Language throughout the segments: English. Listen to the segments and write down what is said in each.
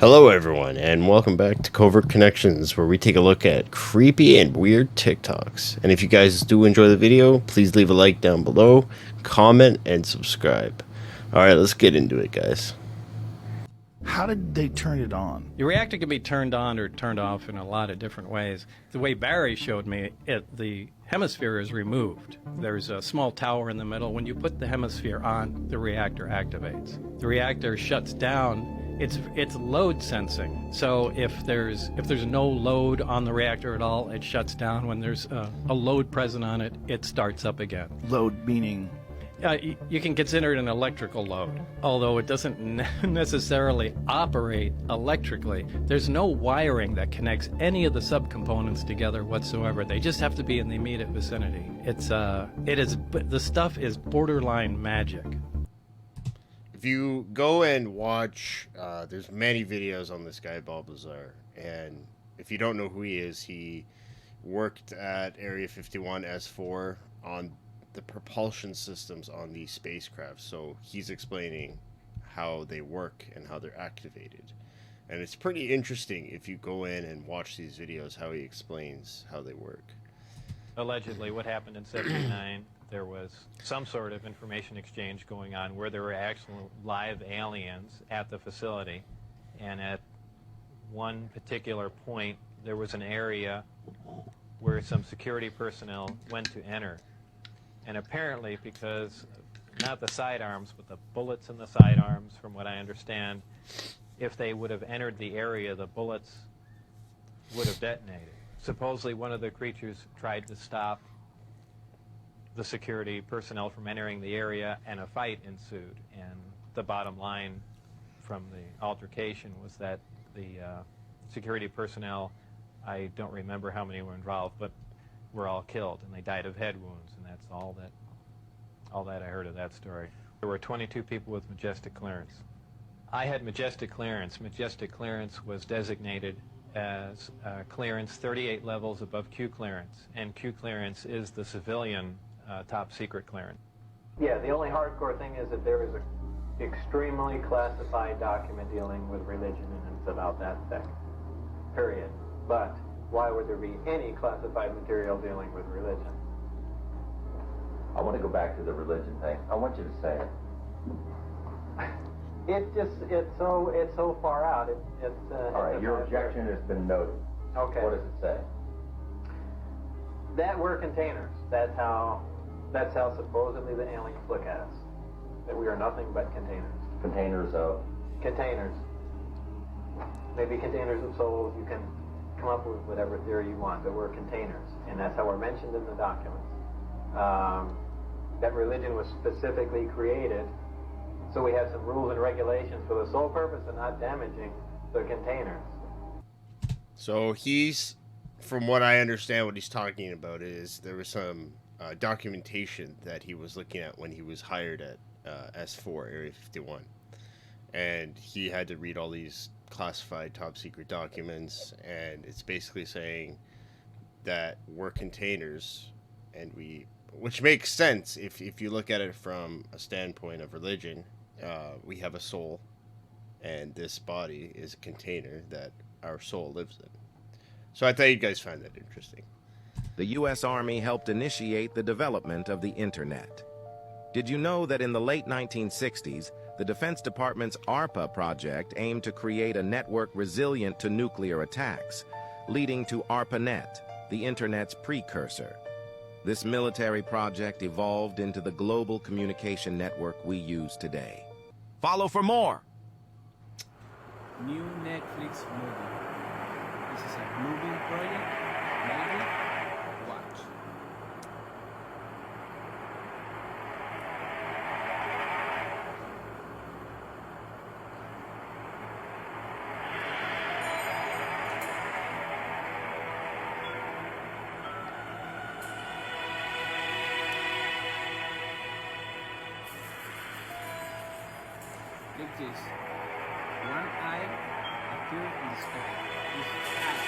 Hello, everyone, and welcome back to Covert Connections, where we take a look at creepy and weird TikToks. And if you guys do enjoy the video, please leave a like down below, comment, and subscribe. Alright, let's get into it, guys. How did they turn it on? Your reactor can be turned on or turned off in a lot of different ways. The way Barry showed me, the hemisphere is removed. There's a small tower in the middle. When you put the hemisphere on, the reactor activates. The reactor shuts down. It's load sensing. So if there's no load on the reactor at all, it shuts down. When there's a load present on it, it starts up again. Load meaning? You can consider it an electrical load, although it doesn't necessarily operate electrically. There's no wiring that connects any of the subcomponents together whatsoever. They just have to be in the immediate vicinity. The stuff is borderline magic. If you go and watch, there's many videos on this guy, Baltimore, and if you don't know who he is, he worked at Area 51 S4 on the propulsion systems on these spacecraft. So he's explaining how they work and how they're activated. And it's pretty interesting if you go in and watch these videos, how he explains how they work. Allegedly, what happened in '79, there was some sort of information exchange going on where there were actual live aliens at the facility. And at one particular point, there was an area where some security personnel went to enter. And apparently, because not the sidearms, but the bullets in the sidearms, from what I understand, if they would have entered the area, the bullets would have detonated. Supposedly, one of the creatures tried to stop the security personnel from entering the area, and a fight ensued. And the bottom line from the altercation was that the security personnel, I don't remember how many were involved, but were all killed, and they died of head wounds, and that's all that I heard of that story. There were 22 people with majestic clearance. I had majestic clearance. Majestic clearance was designated as clearance 38 levels above Q clearance, and Q clearance is the civilian top secret clearance. Yeah, the only hardcore thing is that there is an extremely classified document dealing with religion, and it's about that thick, period. But why would there be any classified material dealing with religion? I want to go back to the religion thing. I want you to say it. It's so far out. All right, your objection has been noted. Okay. What does it say? That we're containers. That's how supposedly the aliens look at us. That we are nothing but containers. Containers of? Containers. Maybe containers of souls. You can come up with whatever theory you want, but we're containers, and that's how we're mentioned in the documents. That religion was specifically created so we have some rules and regulations for the sole purpose of not damaging the containers. So he's, from what I understand, what he's talking about is there was some documentation that he was looking at when he was hired at S4, Area 51. And he had to read all these classified top secret documents, and it's basically saying that we're containers, and which makes sense if you look at it from a standpoint of religion. We have a soul, and this body is a container that our soul lives in. So I thought you guys find that interesting. The U.S. Army helped initiate the development of the Internet. Did you know that in the late 1960s, the Defense Department's ARPA project aimed to create a network resilient to nuclear attacks, leading to ARPANET, the Internet's precursor? This military project evolved into the global communication network we use today. Follow for more! New Netflix movie. This is a movie project. Maybe watch. Look this. One eye appeared in the sky. This eye.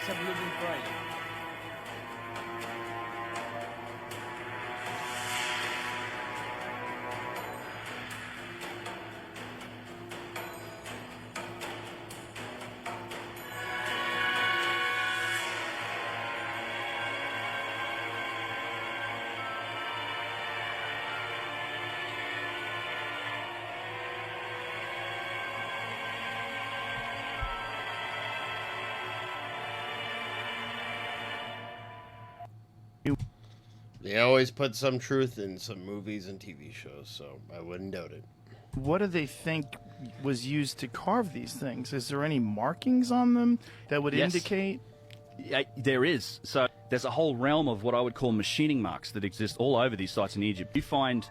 a Bluebeam project. They always put some truth in some movies and TV shows, so I wouldn't doubt it. What do they think was used to carve these things? Is there any markings on them that would Yes. indicate? Yeah, there is. So there's a whole realm of what I would call machining marks that exist all over these sites in Egypt. You find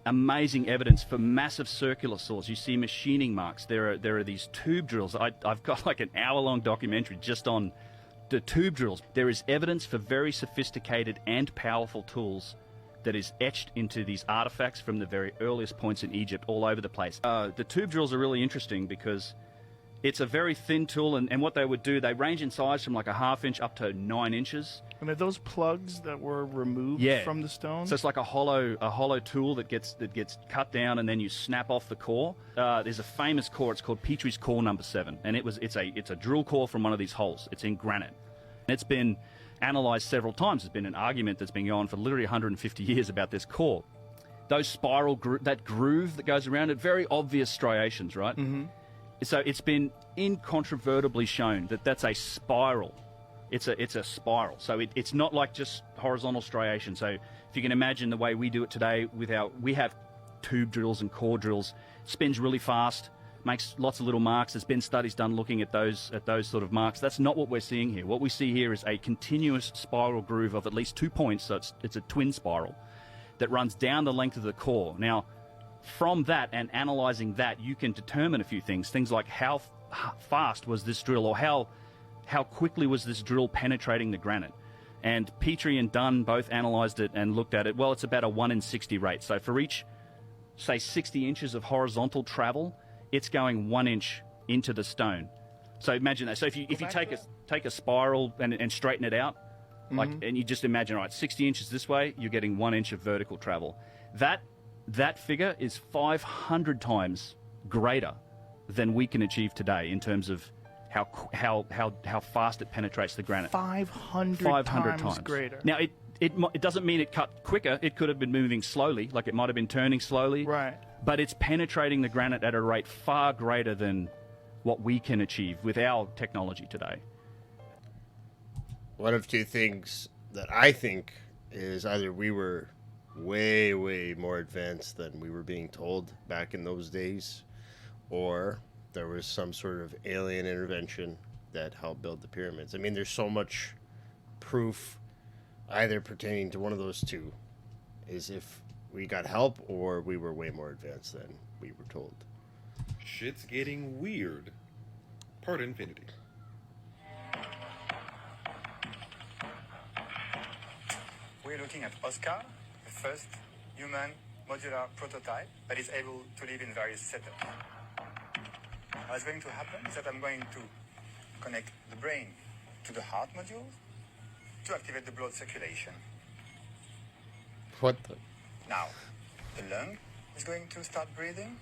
amazing evidence for massive circular saws. You see machining marks. There are these tube drills. I've got like an hour-long documentary just on the tube drills. There is evidence for very sophisticated and powerful tools that is etched into these artifacts from the very earliest points in Egypt all over the place. The tube drills are really interesting because it's a very thin tool, and what they would do, they range in size from like a ½ inch up to 9 inches. And are those plugs that were removed Yeah. from the stone? So it's like a hollow tool that gets cut down, and then you snap off the core. There's a famous core. It's called Petrie's core number 7, and it's a drill core from one of these holes. It's in granite. It's been analyzed several times. There's been an argument that's been going on for literally 150 years about this core. Those spiral that groove that goes around it, very obvious striations, right? Mm-hmm. So it's been incontrovertibly shown that that's a spiral. It's a spiral. So it's not like just horizontal striation. So if you can imagine the way we do it today, we have tube drills and core drills, spins really fast, makes lots of little marks. There's been studies done looking at those sort of marks. That's not what we're seeing here. What we see here is a continuous spiral groove of at least 2 points. So it's a twin spiral that runs down the length of the core. Now, from that and analyzing that, you can determine a few things. Things like how fast was this drill, or how quickly was this drill penetrating the granite. And Petrie and Dunn both analyzed it and looked at it. Well, it's about a 1 in 60 rate. So for each, say, 60 inches of horizontal travel, it's going 1 inch into the stone. So imagine that. So if you take a spiral and straighten it out, like, and you just imagine, all right, 60 inches this way, you're getting 1 inch of vertical travel. That figure is 500 times greater than we can achieve today in terms of how fast it penetrates the granite. 500 times greater. Now, it doesn't mean it cut quicker. It could have been moving slowly, like it might have been turning slowly. Right. But it's penetrating the granite at a rate far greater than what we can achieve with our technology today. One of two things that I think is either we were way, way more advanced than we were being told back in those days, or there was some sort of alien intervention that helped build the pyramids. I mean, there's so much proof either pertaining to one of those two, is if we got help or we were way more advanced than we were told. Shit's getting weird. Part infinity. We're looking at Oscar, the first human modular prototype that is able to live in various setups. What's going to happen is that I'm going to connect the brain to the heart module to activate the blood circulation. What the? Now, the lung is going to start breathing.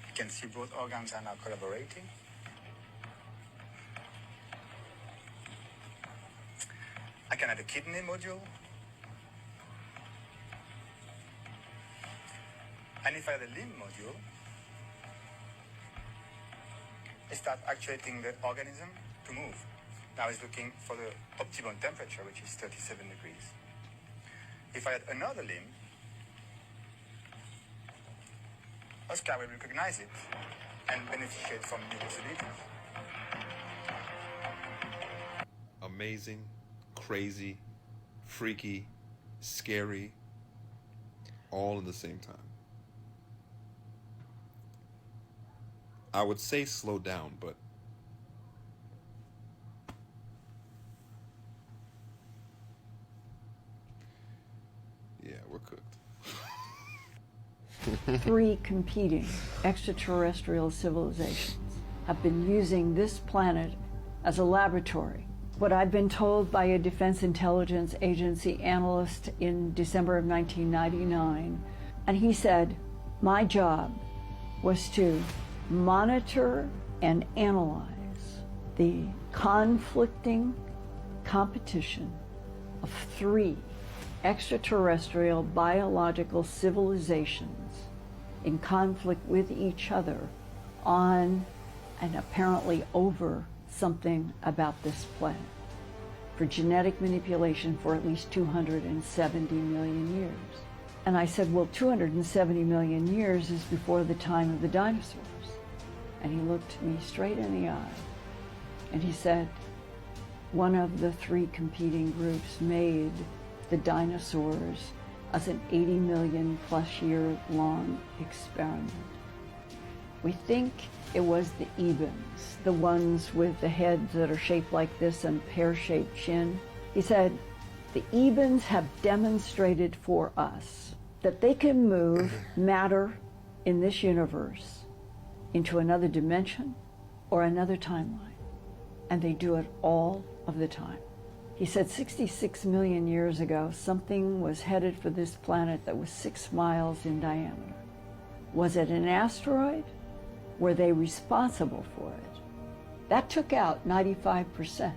You can see both organs are now collaborating. I can add a kidney module. And if I add a limb module, I start actuating the organism to move. Now it's looking for the optimum temperature, which is 37 degrees. If I add another limb, Oscar will recognize it and beneficiate from new possibilities. Amazing, crazy, freaky, scary, all in the same time. I would say slow down, but yeah, we're cooked. 3 competing extraterrestrial civilizations have been using this planet as a laboratory. What I've been told by a Defense Intelligence Agency analyst in December of 1999, and he said, my job was to monitor and analyze the conflicting competition of 3 extraterrestrial biological civilizations in conflict with each other on and apparently over something about this planet for genetic manipulation for at least 270 million years. And I said, well, 270 million years is before the time of the dinosaurs. And he looked me straight in the eye and he said, one of the 3 competing groups made the dinosaurs as an 80 million plus year long experiment. We think it was the Ebens, the ones with the heads that are shaped like this and pear-shaped chin. He said, the Ebens have demonstrated for us that they can move matter in this universe into another dimension or another timeline. And they do it all of the time. He said 66 million years ago, something was headed for this planet that was 6 miles in diameter. Was it an asteroid? Were they responsible for it? That took out 95%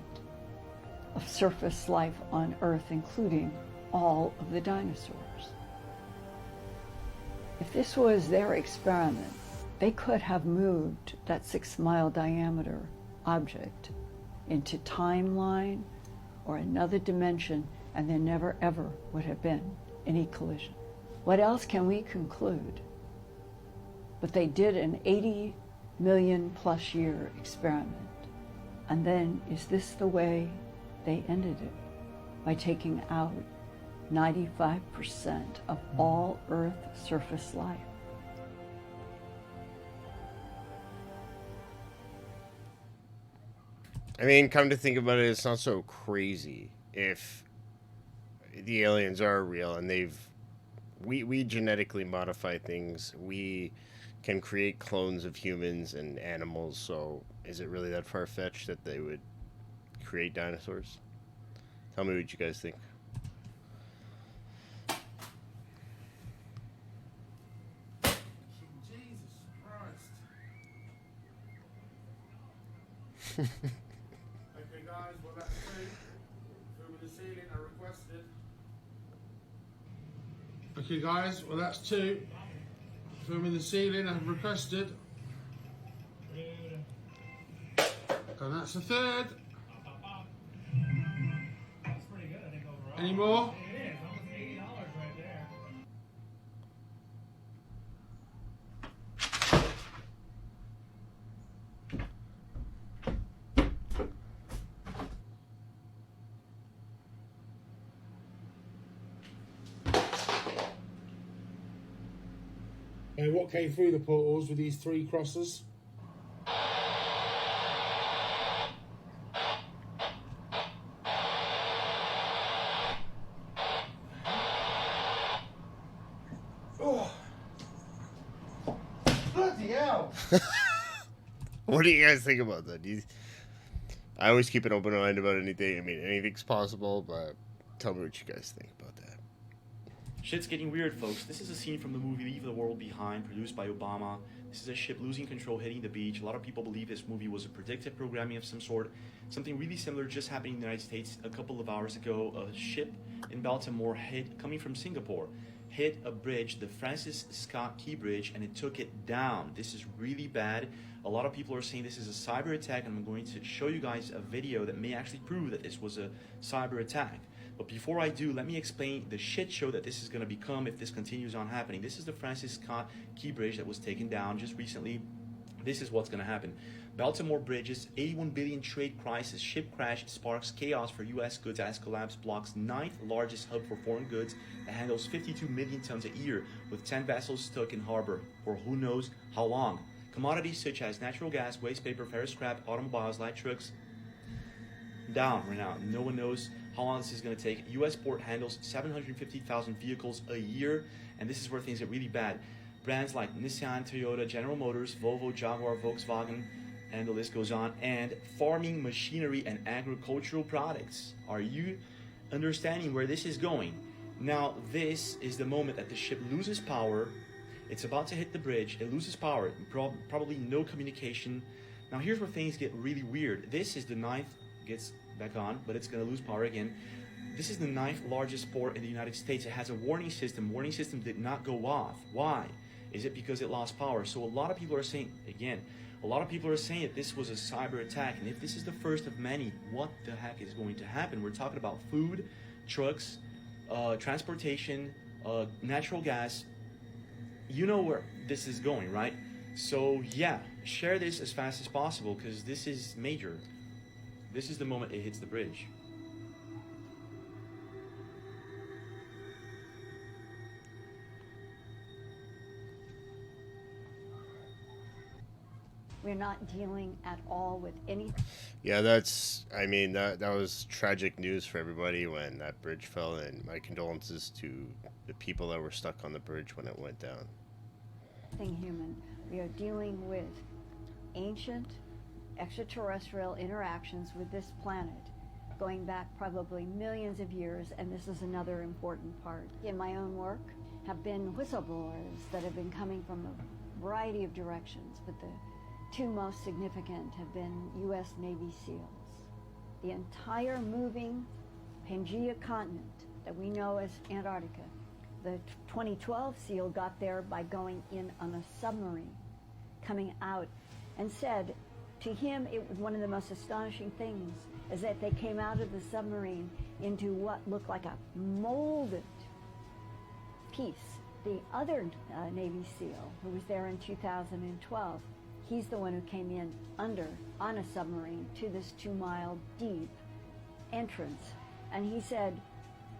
of surface life on Earth, including all of the dinosaurs. If this was their experiment, they could have moved that 6-mile diameter object into timeline or another dimension, and there never ever would have been any collision. What else can we conclude? But they did an 80 million plus year experiment. And then is this the way they ended it? By taking out 95% of all Earth surface life. I mean, come to think about it, it's not so crazy if the aliens are real and we genetically modify things. We can create clones of humans and animals, so is it really that far-fetched that they would create dinosaurs? Tell me what you guys think. Jesus Christ. Okay guys, well that's 2. Filming the ceiling are requested. Okay guys, well that's 2. Filming the ceiling are requested. And that's a 3rd. That's pretty good, I think, overall. Any more? It is, almost $80 right there. Okay, what came through the portals with these 3 crosses? Oh. Bloody hell! What do you guys think about that? I always keep an open mind about anything. I mean, anything's possible, but tell me what you guys think about that. Shit's getting weird, folks. This is a scene from the movie Leave the World Behind, produced by Obama. This is a ship losing control, hitting the beach. A lot of people believe this movie was a predictive programming of some sort. Something really similar just happened in the United States a couple of hours ago. A ship in Baltimore coming from Singapore, hit a bridge, the Francis Scott Key Bridge, and it took it down. This is really bad. A lot of people are saying this is a cyber attack, and I'm going to show you guys a video that may actually prove that this was a cyber attack. But before I do, let me explain the shit show that this is going to become if this continues on happening. This is the Francis Scott Key Bridge that was taken down just recently. This is what's going to happen. Baltimore bridges, 81 billion trade crisis, ship crash sparks chaos for U.S. goods as collapse blocks 9th largest hub for foreign goods that handles 52 million tons a year, with 10 vessels stuck in harbor for who knows how long. Commodities such as natural gas, waste paper, ferrous scrap, automobiles, light trucks, down right now. No one knows how long this is going to take. U.S. port handles 750,000 vehicles a year, and this is where things get really bad. Brands like Nissan, Toyota, General Motors, Volvo, Jaguar, Volkswagen, and the list goes on, and farming machinery and agricultural products. Are you understanding where this is going? Now, this is the moment that the ship loses power. It's about to hit the bridge. It loses power, probably no communication. Now, here's where things get really weird. This is the ninth, gets back on, but it's going to lose power again. This is the ninth largest port in the United States. It has a warning system. Warning system did not go off. Why? Is it because it lost power? So a lot of people are saying, again, a lot of people are saying that this was a cyber attack. And if this is the first of many, what the heck is going to happen? We're talking about food, trucks, transportation, natural gas. You know where this is going, right? So yeah, share this as fast as possible because this is major. This is the moment it hits the bridge. We're not dealing at all with any. Yeah, I mean, that was tragic news for everybody when that bridge fell, and my condolences to the people that were stuck on the bridge when it went down. Thing human. We are dealing with ancient extraterrestrial interactions with this planet going back probably millions of years, and this is another important part. In my own work have been whistleblowers that have been coming from a variety of directions, but the two most significant have been U.S. Navy SEALs. The entire moving Pangea continent that we know as Antarctica, the 2012 SEAL got there by going in on a submarine, coming out, and said to him it was one of the most astonishing things is that they came out of the submarine into what looked like a molded piece. The other Navy SEAL who was there in 2012, he's the one who came in on a submarine to this 2-mile deep entrance. And he said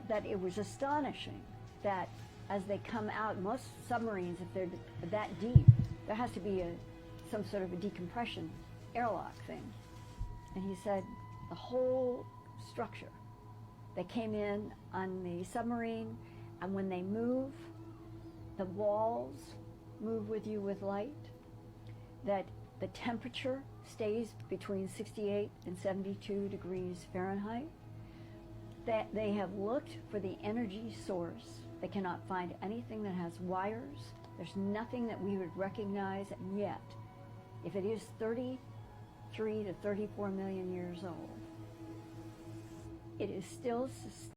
that it was astonishing that as they come out, most submarines, if they're that deep, there has to be some sort of a decompression airlock thing. And he said the whole structure, they came in on the submarine, and when they move, the walls move with you with light, that the temperature stays between 68 and 72 degrees Fahrenheit, that they have looked for the energy source. They cannot find anything that has wires. There's nothing that we would recognize, and yet, if it is 33 to 34 million years old, it is still